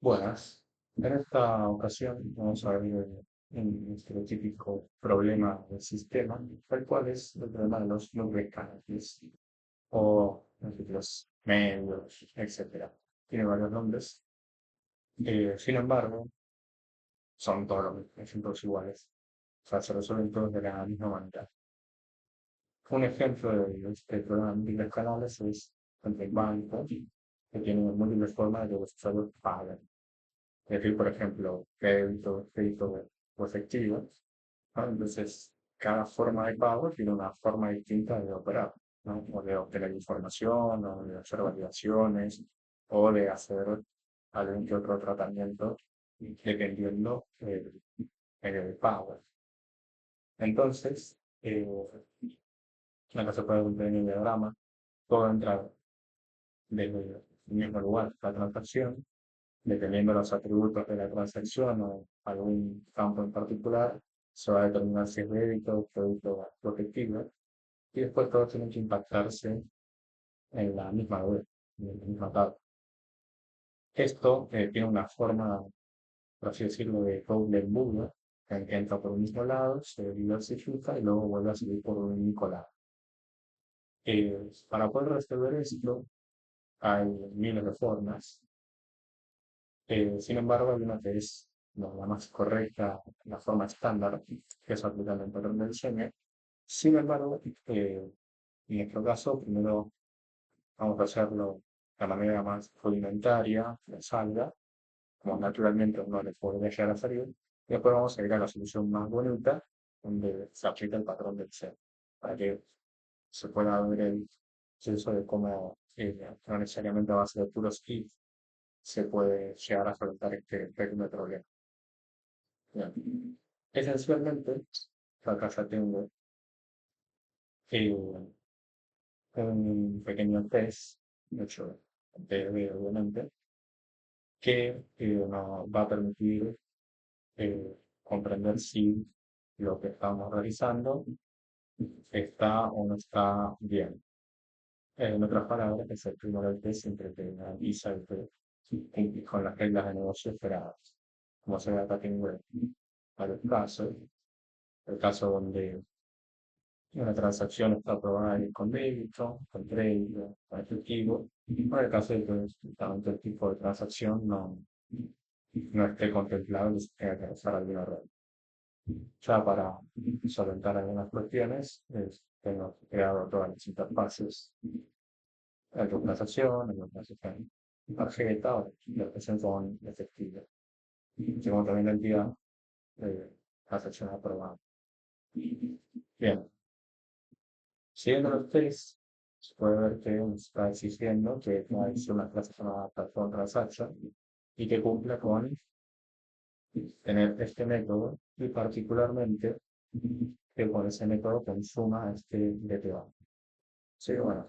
Buenas. En esta ocasión vamos a ver un estereotípico problema del sistema, el cual es el problema de los nubes canales o los medios, etcétera. Tiene varios nombres. Sin embargo, son todos los mismos, son todos iguales. O sea, se resuelven todos de la misma manera. Un ejemplo de este problema de múltiples canales es el banco, que tiene múltiples formas de que los usuarios paguen. Es decir, por ejemplo, crédito o efectivo, ¿no? Entonces, cada forma de pago tiene una forma distinta de operar, ¿no? O de obtener información, o de hacer validaciones, o de hacer algún que otro tratamiento dependiendo del pago. Entonces, acá se puede ver en el diagrama, todo entra desde el mismo lugar, la transacción, dependiendo de los atributos de la transacción o algún campo en particular, se va a determinar si es débito, producto o efectivo, y después todos tienen que impactarse en la misma web, en la misma tabla. Esto tiene una forma, por así decirlo, de doble embudo, en que entra por un mismo lado, se diversifica y luego vuelve a salir por un único lado. Para poder resolver esto, hay miles de formas. Sin embargo, hay una que es la más correcta, la forma estándar, que es aplicando el patrón del sueño. Sin embargo, en nuestro caso, primero vamos a hacerlo de la manera más rudimentaria, que salga, como naturalmente uno le puede llegar a salir, y después vamos a ir a la solución más bonita, donde se aplica el patrón del ser, para que se pueda ver el proceso de cómo, no necesariamente a base de puros if, se puede llegar a solventar este pequeño problema. Bien. Esencialmente, acá ya tengo eh, un pequeño test, hecho breve obviamente, que nos va a permitir comprender si lo que estamos realizando está o no está bien. En otras palabras, es el primero test siempre que analiza el que cumple con las reglas de negocio esperadas. Como se ve acá tengo varios casos. El caso donde una transacción está aprobada con débito, con crédito, con efectivo, y para el caso de que tanto el tipo de transacción no esté contemplado y se tenga que usar alguna red. Ya para solventar algunas cuestiones, tengo creado todas las interfaces de transacción, de transacción tarjeta o de transacción con efectivo. Tengo también la entidad de transacción aprobada. Bien, siguiendo los test, se puede ver que está existiendo que no es una clase llamada platform transaction y que cumple con tener este método y particularmente que con ese método consuma este DTA. Sí, bueno,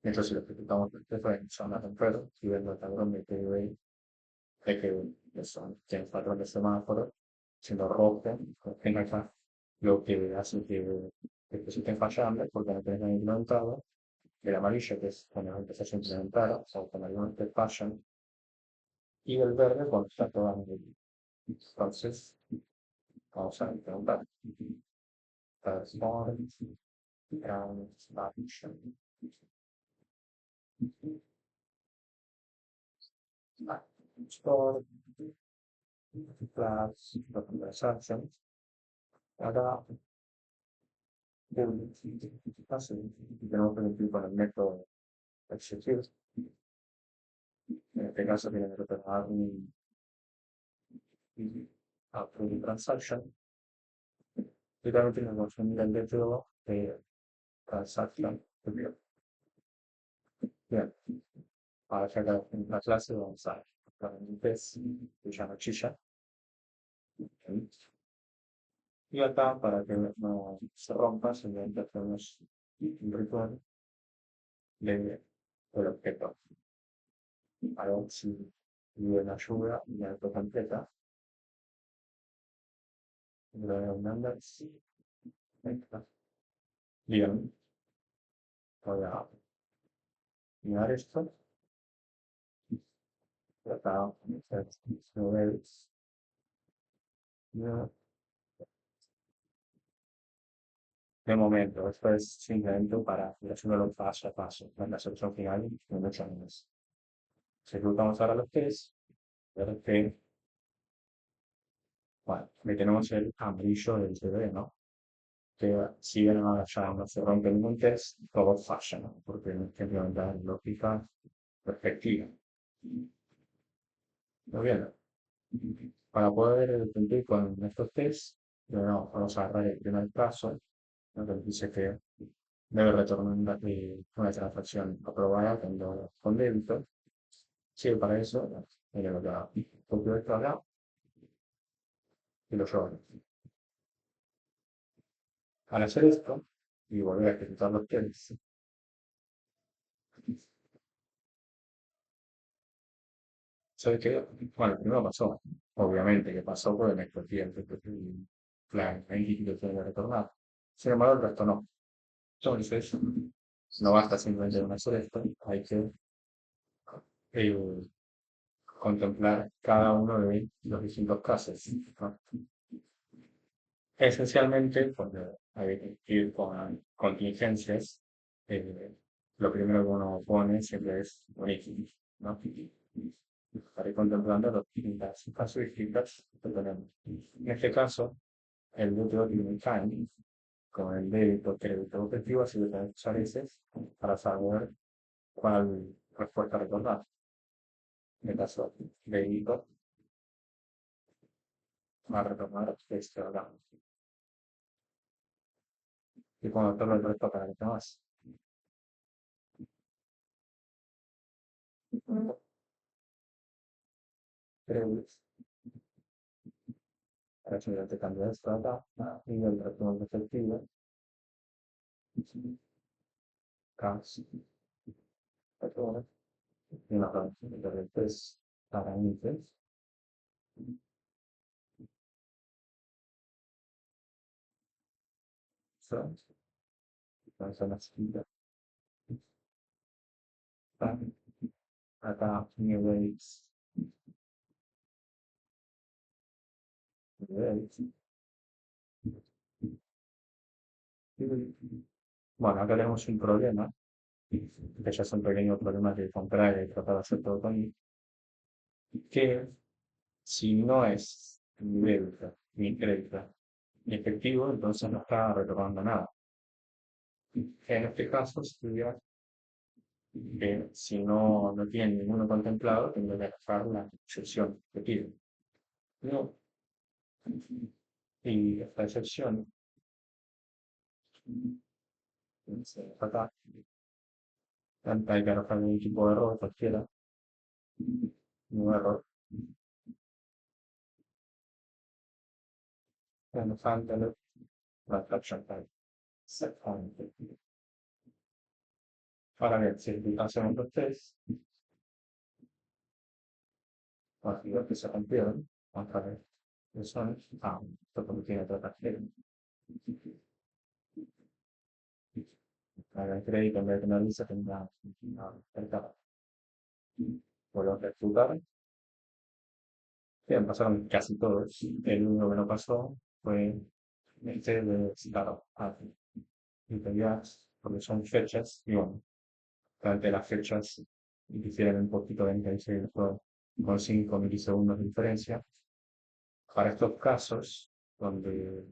entonces si lo ejecutamos perfecto en zona de entero, y viendo el tablón de PDB de que son, tiene patrón de semáforo, siendo rojo, en acá, lo que hace que se estén fallando porque no tengan implementado, el amarillo, que es cuando empieza a implementar, o sea, cuando algunos te fallan, y el verde cuando está todo bien. Entonces, vamos a implementar. Transform, transaction, store, class, transaction, ahora, tenemos que cumplir con el método execute. En este caso, tiene que retornar un approve transaction. Y también tenemos un nivel de todo de transaction. Bien, para sacar la clase vamos a dar un test que se llama chicha. Y acá, para que no se rompa, simplemente hacemos un return del objeto. Algo si en ayuda y la completa, lo de un number, bien, voy a mirar esto tratado novelas. No, de momento, esto es simplemente para ir haciéndolo paso a paso. La solución final no mucho menos. Si ejecutamos ahora los test, ver que, bueno, aquí tenemos el amarillo del CD, ¿no? Que si bien ahora ya no se rompe ningún test, todo falla, ¿no? Porque no hay que implementar lógica perfectiva. Muy bien. Para poder cumplir con estos tests, bueno, vamos a agarrar el primer caso, ¿no? Que dice que debe retornar una transacción aprobada con débito. Sí, para eso, mira lo que hago. Copio esto acá y lo llevo. Al hacer esto, y volver a ejecutar los tests, ¿sabes qué? Bueno, primero pasó, obviamente que pasó porque me exploté el plan, ahí lo tengo que retornar. Sin embargo, el resto no. Entonces, no basta simplemente con hacer esto, hay que eh, contemplar cada uno de los distintos casos, ¿no? Esencialmente, cuando hay que ir con contingencias, eh, lo primero que uno pone siempre es origen, ¿no? Para ir contemplando las distintas casuísticas que tenemos. En este caso, el búteo tiene un timing, con el débito, crédito objetivo, así que tenemos que usar ese para saber cuál respuesta recordar. En el caso de débito, va a retornar este acá. Y cuando todo el resto para los demás. Pero para que cambia esto acá, y el retorno efectivo, casi, retorno, y una fracción de tres parámetros, son, son las filas, acá, niveles, niveles, bueno, acá tenemos un problema, que ya es un pequeño problema de comprar y tratar de hacer todo con él, que si no es ni débito, ni crédito, ni efectivo, entonces no está retornando nada. En este caso, sería que si no tiene ninguno contemplado, tendría que dejar la excepción que pide. No. Y esta excepción, acá, hay que arrojar un tipo de error cualquiera, un error, and handle transaction type, set point. Ahora bien, si hacemos los test, aquí lo que se rompieron, vamos a ver, eso es, esto porque tiene otra tarjeta. Haga el crédito en vez de una lista tendrá una carta. Vuelvo a ejecutar. Bien, pasaron casi todos. El único que no pasó fue este de citar a integridades, porque son fechas, y bueno, realmente las fechas difieren un poquito de dice con 5 milisegundos de diferencia. Para estos casos, donde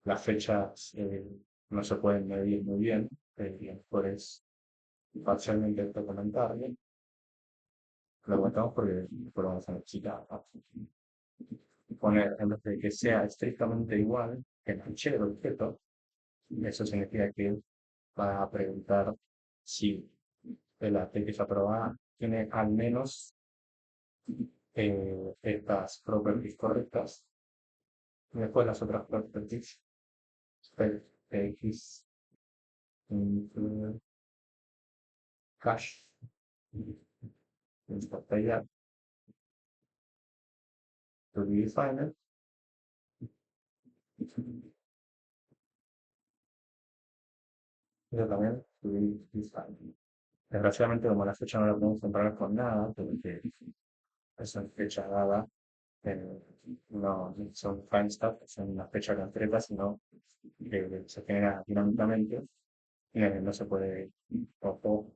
las fechas no se pueden medir muy bien, pues parcialmente documentable, lo comentamos porque lo vamos a necesitar, ¿no? Poner en vez de que sea estrictamente igual que el fichero del objeto, eso significa que va a preguntar si el ATX aprobada tiene al menos estas properties correctas y después las otras properties PX include cache botella to be defined y también to be defined. Desgraciadamente, como la fecha no la podemos comparar con nada, porque es una fecha dada, eh, no son timestamp, son una fecha concreta, sino que se genera dinámicamente, no se puede, o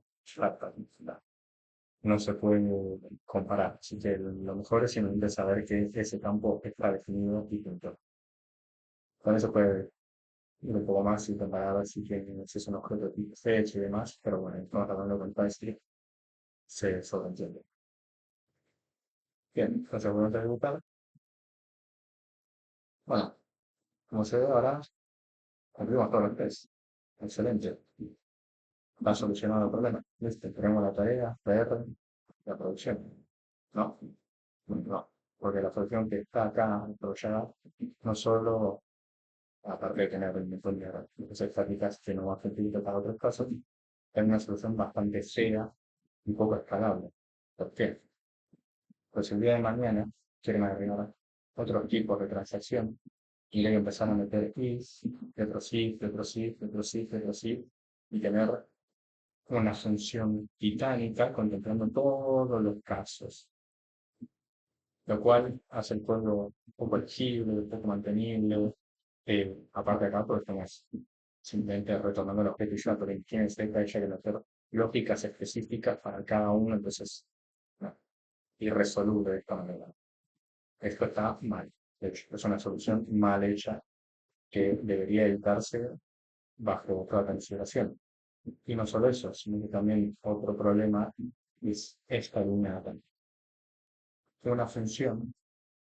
no se puede comparar. Así que lo mejor es simplemente saber que ese campo está definido y punto. Con eso puede ir un poco más y comparar así que si es un objeto de tipo fecha y demás, pero bueno, estamos hablando con TypeScript, se sobreentiende. Bien, entonces voy a ejecutar. Bueno, como se ve ahora, cumplimos todos los test. Excelente. Va solucionado el problema. ¿Viste? Tenemos la tarea, PR, la producción. No, no, porque la solución que está acá aprovechada no solo, aparte de tener el montón de estáticas que no va a servir para otros casos, es una solución bastante fea y poco escalable. ¿Por qué? Pues el día de mañana quieren agregar otros tipos de transacción y luego empezar a meter is, otros if, otros if, otros if, otros if, y tener una función titánica contemplando todos los casos, lo cual hace el código un poco legible, un poco mantenible. Aparte de acá, pues estamos simplemente retornando el objeto y ya, pero tiene esta ya que hacer lógicas específicas para cada uno, entonces, no, irresoluble de esta manera. Esto está mal. De hecho, es una solución mal hecha que debería evitarse bajo toda consideración. Y no solo eso, sino que también otro problema es esta línea de una función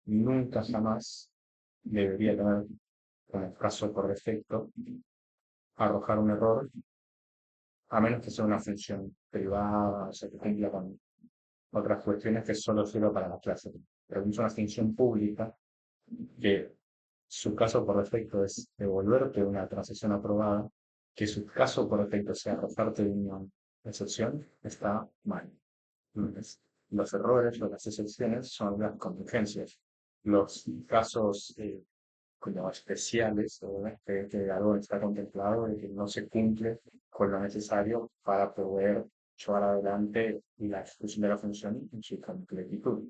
nunca jamás debería tener como caso por defecto arrojar un error, a menos que sea una función privada, o sea, que cumpla con otras cuestiones que solo sirva para la clase. Pero es una función pública que su caso por defecto es devolverte una transacción aprobada, que su caso por defecto sea arrojarte una excepción, está mal. Entonces, los errores o las excepciones son las contingencias. Los casos como especiales o que algo está contemplado y que no se cumple con lo necesario para poder llevar adelante la ejecución de la función en su completitud.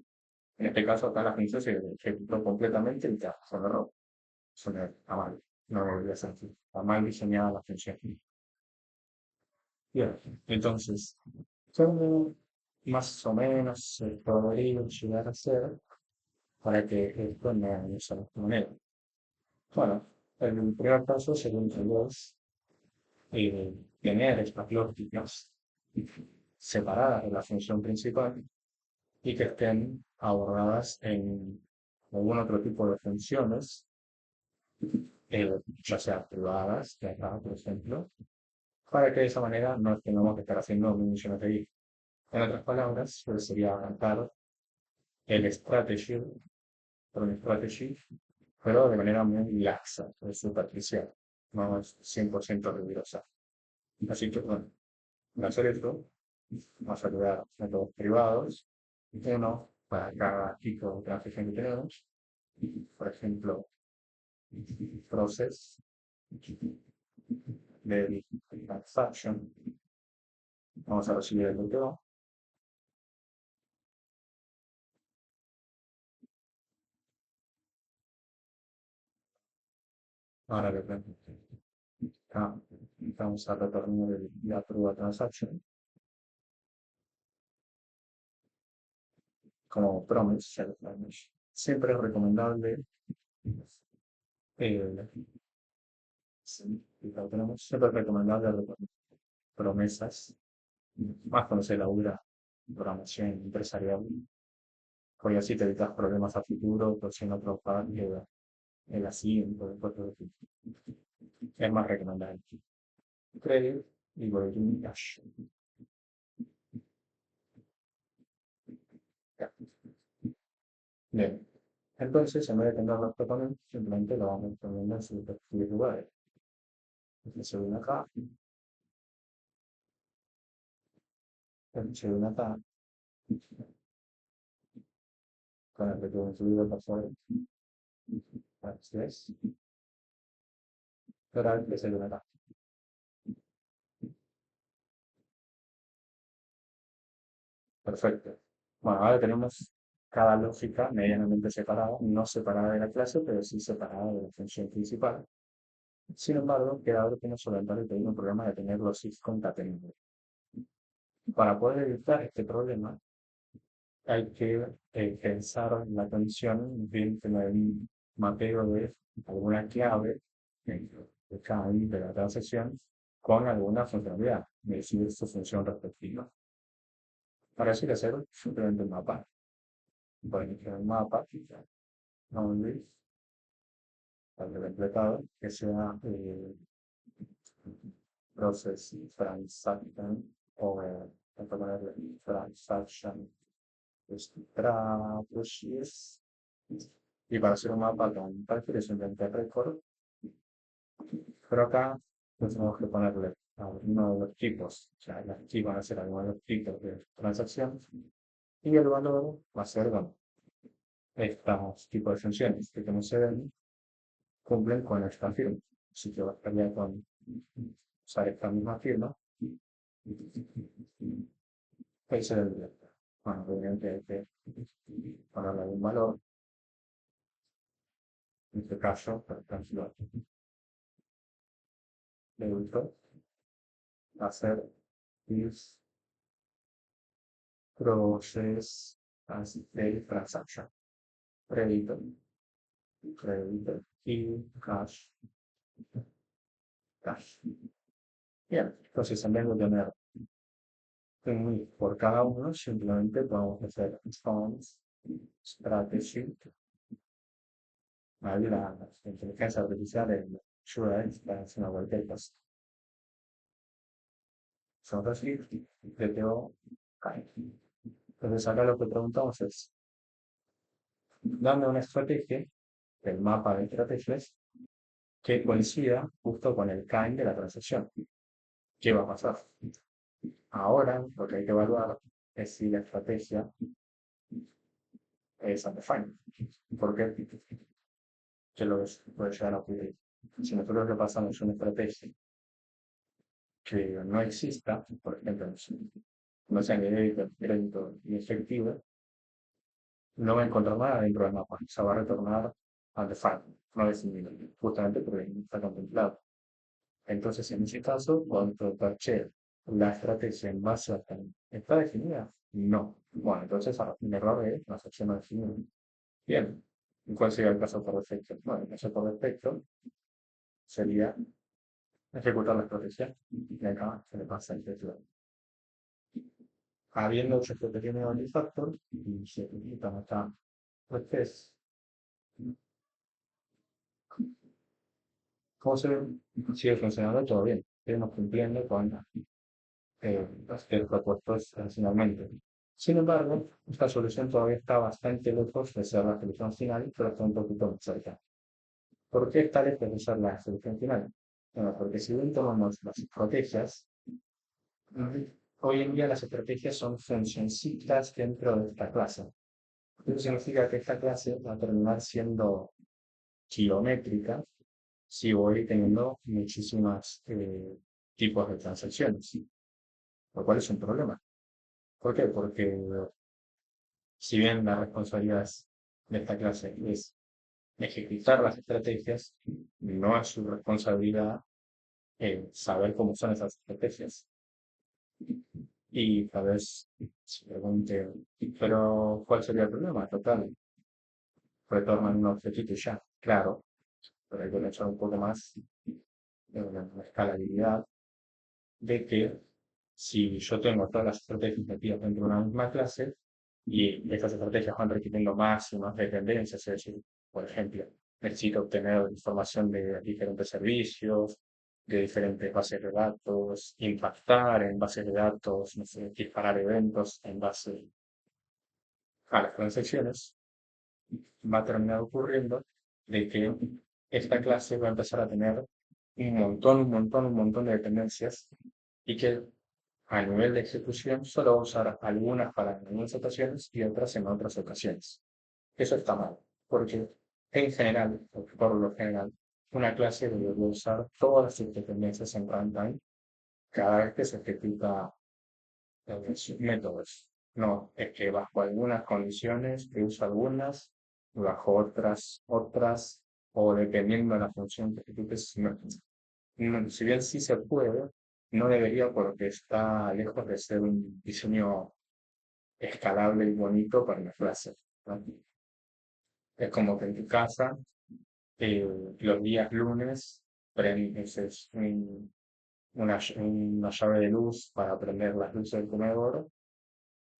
En este caso, acá la función se ejecutó completamente y ya, son error. Suena a mal. No debería ser así. Está mal diseñada la función. Bien, entonces, ¿cómo más o menos se podría llegar a hacer para que esto no sea de esta manera? Bueno, en el primer paso, según los tener estas lógicas separadas de la función principal y que estén abordadas en algún otro tipo de funciones, ya sea privadas, de acá, por ejemplo, para que de esa manera no tengamos que estar haciendo municiones de if. En otras palabras, pues sería arrancar el strategy, pero de manera muy laxa, es superficial, no es 100% rigurosa. Así que, bueno, para hacer esto, vamos a crear métodos privados, uno para cada tipo de transacción que tenemos, por ejemplo, process de transaction, vamos a recibir el bloqueo, ahora de repente vamos a retornar la prueba transaction como promise, siempre es recomendable eh, sí, siempre es recomendable promesas, más cuando se elabora programación empresarial, porque así te evitas problemas a futuro, por si no trabajar el asiento, después es más recomendable. Credit y boletín cash. Bien, entonces en vez de tener los proponentes, simplemente lo vamos poniendo en sus respectivos lugares. Se viene acá, se viene acá, con el retorno subido pasó así es, pero que se viene acá. Perfecto. Bueno, ahora tenemos cada lógica medianamente separada, no separada de la clase, pero sí separada de la función principal. Sin embargo, queda ahora que solventar el pequeño problema de tener los if concatenados. Para poder evitar este problema, hay que pensar la condición dentro de un mapeo de alguna clave de cada de la transacción con alguna funcionalidad, es decir, su función respectiva. Para así hacerlo, simplemente un mapa. Pueden crear un mapa, donde al interpretado que sea process transaction o para ponerle transaction strategies. Y para hacer un mapa con Python es simplemente record, pero acá pues tenemos que ponerle a uno de los tipos, o sea, aquí van a ser algunos de los tipos de transacción y el valor va a ser, bueno, estos tipos de funciones que como se ven cumplen con esta firma. Así que bastaría con usar esta misma firma y se debería. Bueno, obviamente hay que ponerle un valor, en este caso, por ejemplo, débito, hacer is process as a transaction, crédito, crédito y cash, cash. Bien, entonces en vez de tener un if por cada uno, simplemente podemos hacer response, strategy, ahí la inteligencia artificial en Shura está haciendo cualquier cosa. Son así, DTO, cae. Entonces acá lo que preguntamos es, dame una estrategia del mapa de estrategias que coincida justo con el kind de la transacción. ¿Qué va a pasar? Ahora lo que hay que evaluar es si la estrategia es undefined. ¿Por qué? Que lo puede llegar a ocurrir. Si nosotros repasamos una estrategia que no exista, por ejemplo, no sea ni débito, crédito ni efectivo, no va a encontrar nada dentro del mapa. Se va a retornar undefined, no definido, justamente porque no está contemplado. Entonces, en ese caso, cuando taché la estrategia en base a ¿está definida? No. Bueno, entonces un error de transacción no definida. Bien. ¿Y cuál sería el caso por defecto? Bueno, el caso por defecto sería ejecutar la estrategia y acá se le pasa el texto. Habiendo hecho este pequeño factor y se ejecutan acá los test, ¿cómo se ve? Sigue funcionando todo bien. Seguimos cumpliendo con los propuestos adicionalmente. Sin embargo, esta solución todavía está bastante lejos de ser la solución final, pero está un poquito más cerca. ¿Por qué está lejos de ser la solución final? Bueno, porque si bien tomamos las estrategias, hoy en día las estrategias son funcioncitas dentro de esta clase. Eso significa que esta clase va a terminar siendo kilométrica si voy teniendo muchísimas tipos de transacciones, lo cual es un problema. ¿Por qué? Porque si bien la responsabilidad de esta clase es ejecutar las estrategias, no es su responsabilidad saber cómo son esas estrategias. Y tal vez se pregunte, pero ¿cuál sería el problema? Total, retornan un objetito y ya. Claro, pero hay que echar un poco más en la escalabilidad de que si yo tengo todas las estrategias metidas dentro de una misma clase y estas estrategias van requiriendo más y más dependencias, es decir, por ejemplo, necesito obtener información de diferentes servicios, de diferentes bases de datos, impactar en bases de datos, no sé, disparar eventos en base a las transacciones, va a terminar ocurriendo de que esta clase va a empezar a tener un montón de dependencias y que a nivel de ejecución solo va a usar algunas para algunas ocasiones y otras en otras ocasiones. Eso está mal, porque en general, por lo general, una clase debe usar todas sus dependencias en runtime cada vez que se ejecuta sus métodos. No, es que bajo algunas condiciones que uso algunas, bajo otras, o dependiendo de la función que ejecutes, si bien sí se puede, no debería porque está lejos de ser un diseño escalable y bonito para una clase, ¿no? Es como que en tu casa, eh, los días lunes, prendes una llave de luz para prender las luces del comedor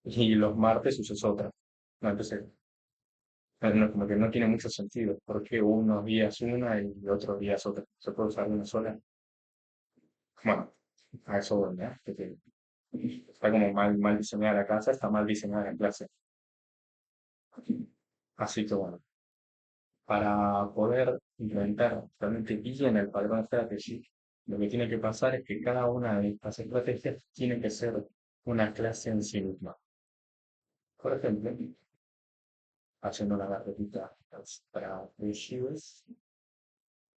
y los martes usas otra, ¿no? Entonces, como que no tiene mucho sentido, porque unos días una y otros días otra. Se puede usar una sola. Bueno, a eso voy, ¿no? Que está como mal diseñada la casa, está mal diseñada la clase. Así que bueno, para poder implementar realmente bien el patrón strategy, lo que tiene que pasar es que cada una de estas estrategias tiene que ser una clase en sí misma. Por ejemplo, haciendo una carpetita para archivos,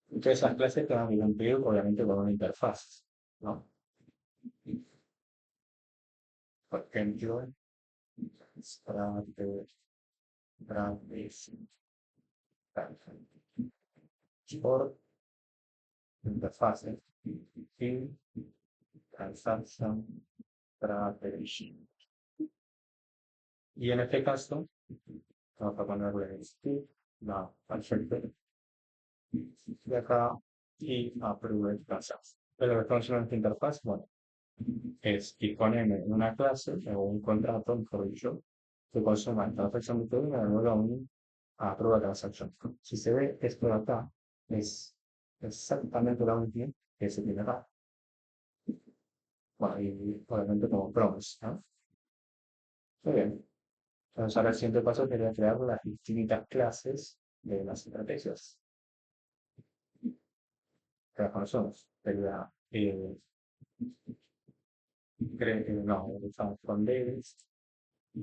entonces esas clases te van a cumplir obviamente con una interfaz, ¿no? Por ejemplo, Strate, Brandes, por interfaces y transaction strategy. Y en este caso, vamos a ponerle skip, no, perfecto, de acá y approve transaction. Pero lo que estamos haciendo en esta interfaz, bueno, es disponerme de una clase o un contrato, mejor dicho, que consuma el transaction metadata y me devuelva un approve transaction. Si se ve esto de acá, es exactamente lo mismo que se tiene acá. Bueno, y obviamente como promise, ¿no? Muy bien. Entonces ahora el siguiente paso sería crear las distintas clases de las estrategias que las conocemos. Sería, no, usamos from days,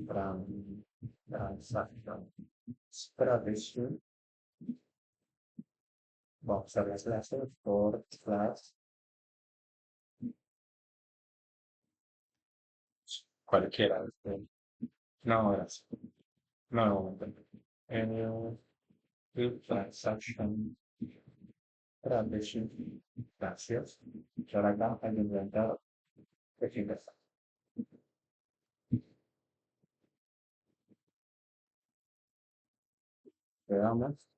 from transaction strategy. Vamos a usar las clases por class cualquiera. No, gracias. No, no, no. Transaction strategy. Gracias. Y ahora acá hay que implementar esta interfaz. Le damos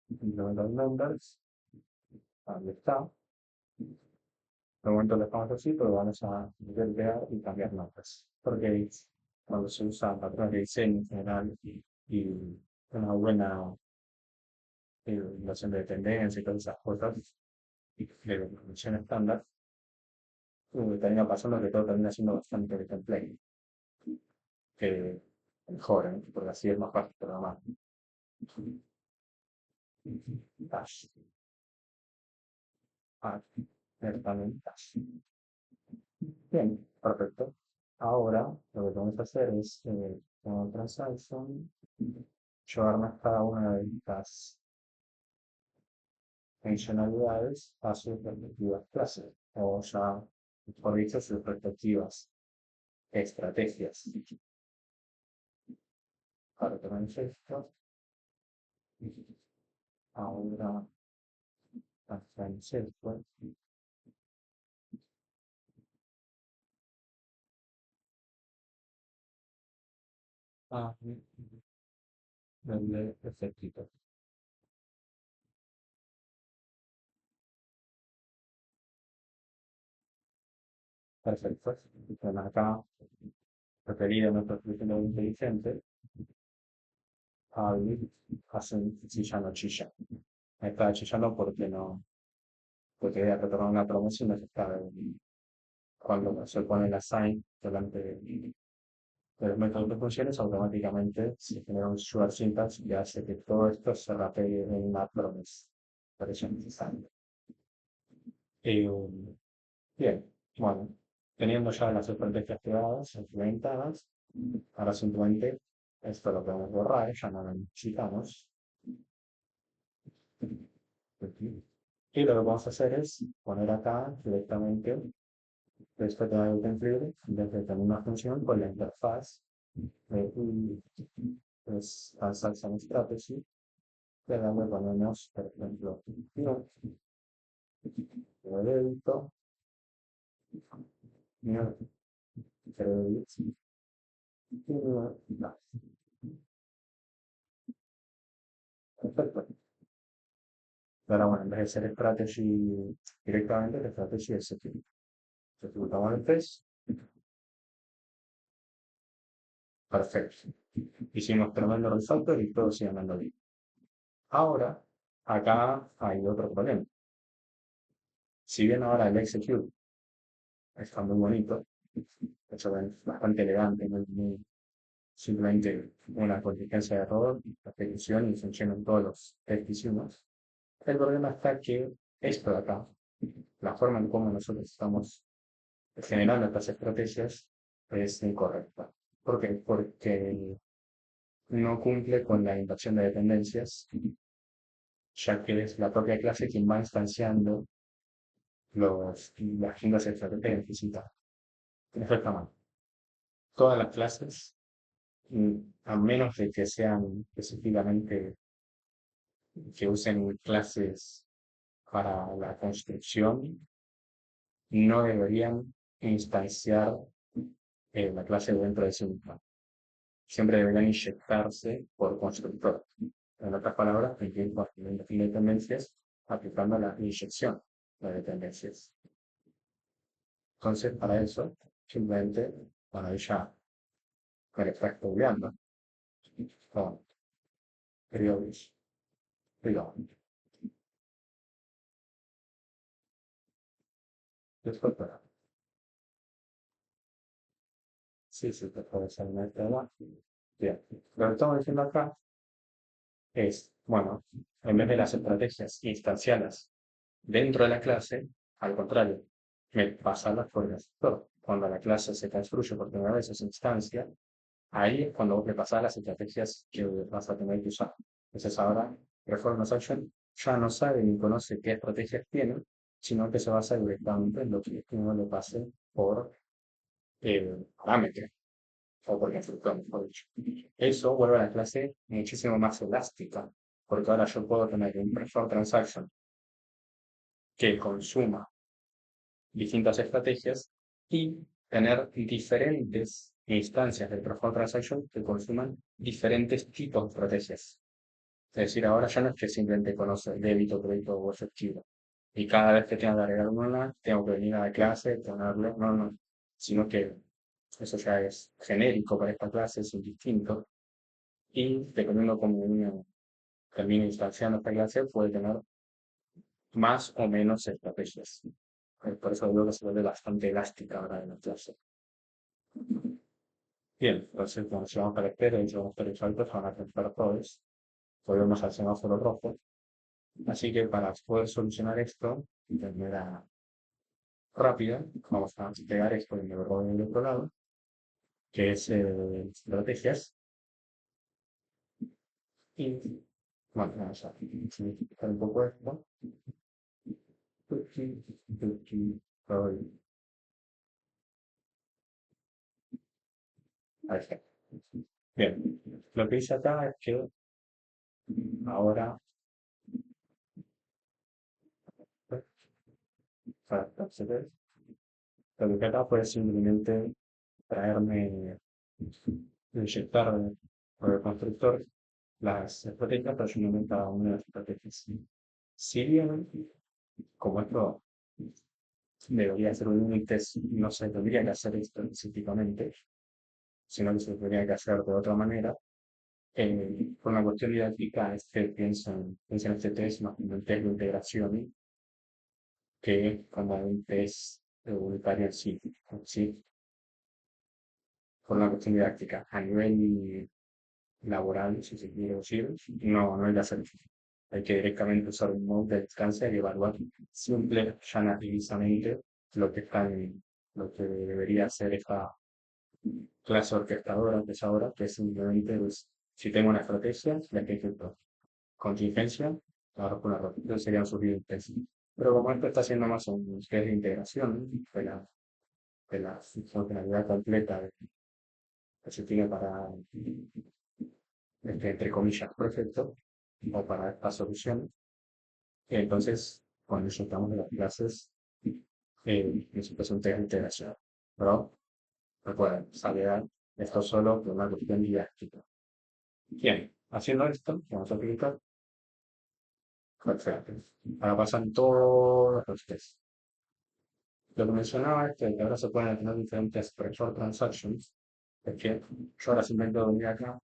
implementar numbers. Ahí está. De momento lo dejamos así, pero vamos a voltear y cambiar nombres. Porque cuando se usa patrones de diseño en general y una buena noción de tendencia y todas esas cosas, y de documentación estándar, termina pasando que todo termina siendo bastante de template, que mejor, ¿eh? Porque así es más fácil programar. Dash, add, también dash. Bien, perfecto. Ahora lo que vamos a hacer es, con transaction, llevarnos cada una de estas funcionalidades a sus respectivas clases, o ya, por dicho, sus respectivas estrategias. Ahora tenemos esto, ahora hacemos esto, ah, darle efectito. Perfecto. Bueno, acá, referida a nuestro teléfono inteligente, Javi hacen chillando chilla. Está chillando porque no, porque ya retornar una promoción está cuando se pone la sign delante de los métodos de funciones, automáticamente se genera un short syntax y hace que todo esto se rapee en una promise. Por eso es necesario. Eh, bien, bueno, teniendo ya las estrategias creadas, implementadas, ahora simplemente esto lo podemos borrar, ya no lo necesitamos. Y lo que vamos a hacer es poner acá directamente respecto a cumplir desde tener una función con la interfaz Y pues Transaction Strategy, le damos, ponemos, por ejemplo, no, débito, no, crédito, no, no. Perfecto. Ahora, bueno, en vez de ser strategy directamente, la strategy es security. Ejecutamos el test. Perfecto. Hicimos tremendo resalto y todo sigue andando bien. Ahora, acá hay otro problema. Si bien ahora el execute está muy bonito, hecho bastante elegante, simplemente una contingencia de error, la petición y funcionan todos los test que hicimos. El problema está que esto de acá, la forma en cómo nosotros estamos generando estas estrategias, es incorrecta. ¿Por qué? Porque no cumple con la invasión de dependencias, ya que es la propia clase quien va instanciando las distintas estrategias que necesita. Eso está mal. Todas las clases, a menos de que sean específicamente que usen clases para la construcción, no deberían instanciar la clase dentro de sí misma. Siempre deberían inyectarse por constructor. En otras palabras, entiendo dependencias aplicando la inyección de dependencias. Entonces, para eso, simplemente, para ya que le está estudiando con periodos, digamos, después para, sí, sí, te puede ser una edad. Bien, lo que estamos diciendo acá es, bueno, en vez de las estrategias instanciadas dentro de la clase, al contrario, me pasarlas por el asesor. Cuando la clase se construye por primera vez esa instancia, ahí es cuando vos le pasás las estrategias que vas a tener que usar. Entonces ahora, Performance Action ya no sabe ni conoce qué estrategias tiene, sino que se basa directamente en lo que uno le pase por parámetro o por constructor, mejor dicho. Eso vuelve a la clase muchísimo más elástica, porque ahora yo puedo tener un Perform Transaction que consuma distintas estrategias y tener diferentes instancias del Perform Transaction que consuman diferentes tipos de estrategias. Es decir, ahora ya no es que simplemente conoce débito, crédito o efectivo. Y cada vez que tengo que agregar una, tengo que venir a la clase, ponerle, no, no, sino que eso ya es genérico para esta clase, es indistinto. Y dependiendo cómo uno termine instanciando esta clase, puede tener más o menos estrategias. Por eso digo que se vuelve bastante elástica ahora en la clase. Bien, entonces cuando se llama caracteres y llevamos tres altos van a cantar todos. Volvemos al semáforo rojo. Así que para poder solucionar esto de manera rápida, vamos a pegar esto en el robo del otro lado, que es estrategias. Y bueno, vamos a simplificar un poco esto. Ahí está. Bien, lo que hice acá es que ahora para acceder, lo que hice acá fue simplemente traerme, inyectar por el constructor las estrategias, pero yo no cada una de las estrategias. Si bien, como esto debería ser un unit test, no se tendría que hacer esto específicamente, sino que se tendría que hacer de otra manera. Por una cuestión didáctica, piensa en este test más como un test de integración que como un test unitario en sí, ¿sí? Por una cuestión didáctica. A nivel laboral, si se quiere decir, no hay que hacer. Hay que directamente usar un modo de distancia y evaluar simple, ya nativamente lo que está lo que debería hacer esta clase orquestadora que es ahora, que es simplemente, pues, si tengo una estrategia, la que ejecuto. Contingencia, ahora con la repetición serían sus intensos. Pero como esto está haciendo más un test de integración de la funcionalidad completa que se tiene para, entre comillas, perfecto, o para esta solución. Entonces, cuando resultamos de las clases, necesitas un test de integración. Pero, recuerden, salvedad, esto solo por una cuestión didáctica. Bien, haciendo esto, vamos a aplicar. Perfecto. Ahora pasan todos los tests. Lo que mencionaba es que ahora se pueden tener diferentes preferred transactions. Es que yo ahora simplemente voy acá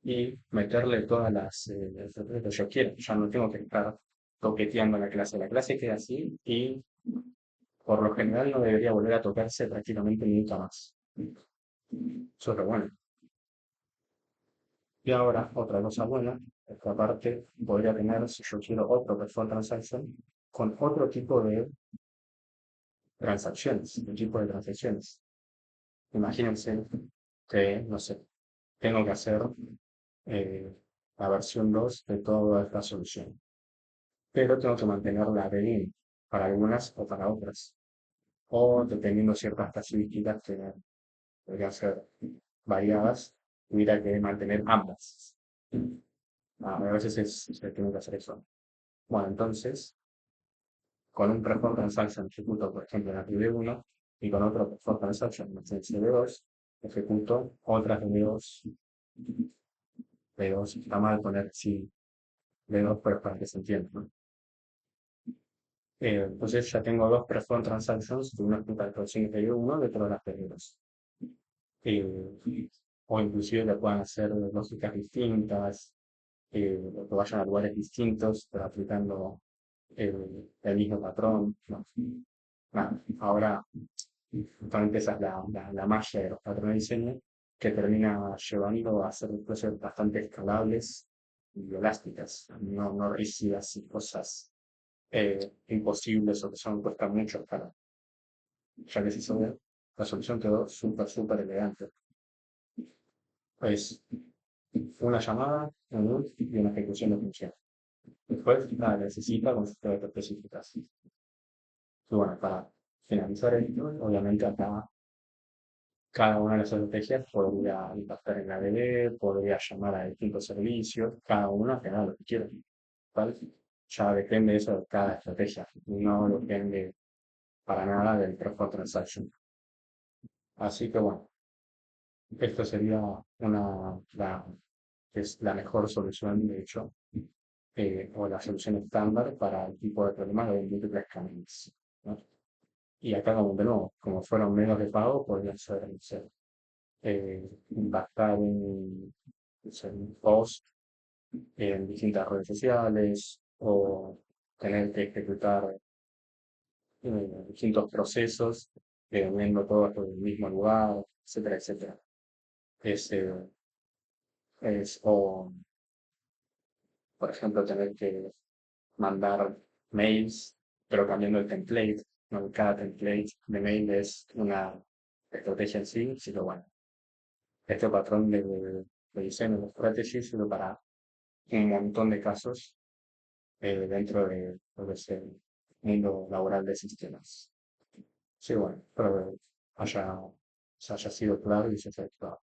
y meterle todas las que yo quiero. Ya no tengo que estar toqueteando la clase. La clase queda así y por lo general no debería volver a tocarse prácticamente nunca más. Eso es lo bueno. Y ahora, otra cosa buena, es que aparte podría tener, si yo quiero otro preferred transaction, con otro tipo de transacciones, un tipo de transacciones. Imagínense que, no sé, tengo que hacer eh, la versión 2 de toda esta solución, pero tengo que mantener la de para algunas o para otras, o dependiendo ciertas casuísticas que podrían ser variadas, tuviera que mantener ambas. A veces se tiene que hacer eso. Bueno, entonces, con un perform transaction ejecuto, por ejemplo, la DB1 y con otro perform transaction, en el CB2, ejecuto otras DB2. B2, está mal poner sí B2, pero para que se entienda, ¿no? Entonces ya tengo dos perform transactions, de una ejecuta la transacción de DB1 de todas las DB2. O inclusive le puedan hacer lógicas distintas, o que vayan a lugares distintos, pero aplicando el mismo patrón, ¿no? Nada, ahora justamente esa es la magia de los patrones de diseño que termina llevando a hacer cosas bastante escalables y elásticas, no rígidas y cosas imposibles o que son cuesta mucho escalar. Ya que se hizo bien, la solución quedó súper elegante. Es una llamada, un root y una ejecución de función. Después la necesita con sus propias específicas. Y bueno, para finalizar esto, obviamente acá cada una de las estrategias podría impactar en la ADB, podría llamar a distintos servicios, cada una que haga lo que quiera, ¿vale? Ya depende eso de cada estrategia, no depende para nada del Perform Transaction. Así que bueno, esto sería es la mejor solución, de hecho, o la solución estándar para el tipo de problema de múltiples caminos, ¿no? Y acá, como de nuevo, como fueron medios de pago, podrían ser, no sé, impactar en post en distintas redes sociales o tener que ejecutar distintos procesos viendo todos por el mismo lugar, etcétera, etcétera. Es, eh, o, por ejemplo, tener que mandar mails, pero cambiando el template, ¿no? Cada template de mail es una estrategia en sí, sino bueno, este patrón de diseño de strategy sirve para un montón de casos dentro de lo que es el mundo laboral de sistemas. Sí, bueno, espero que haya sido claro y se haya explicado.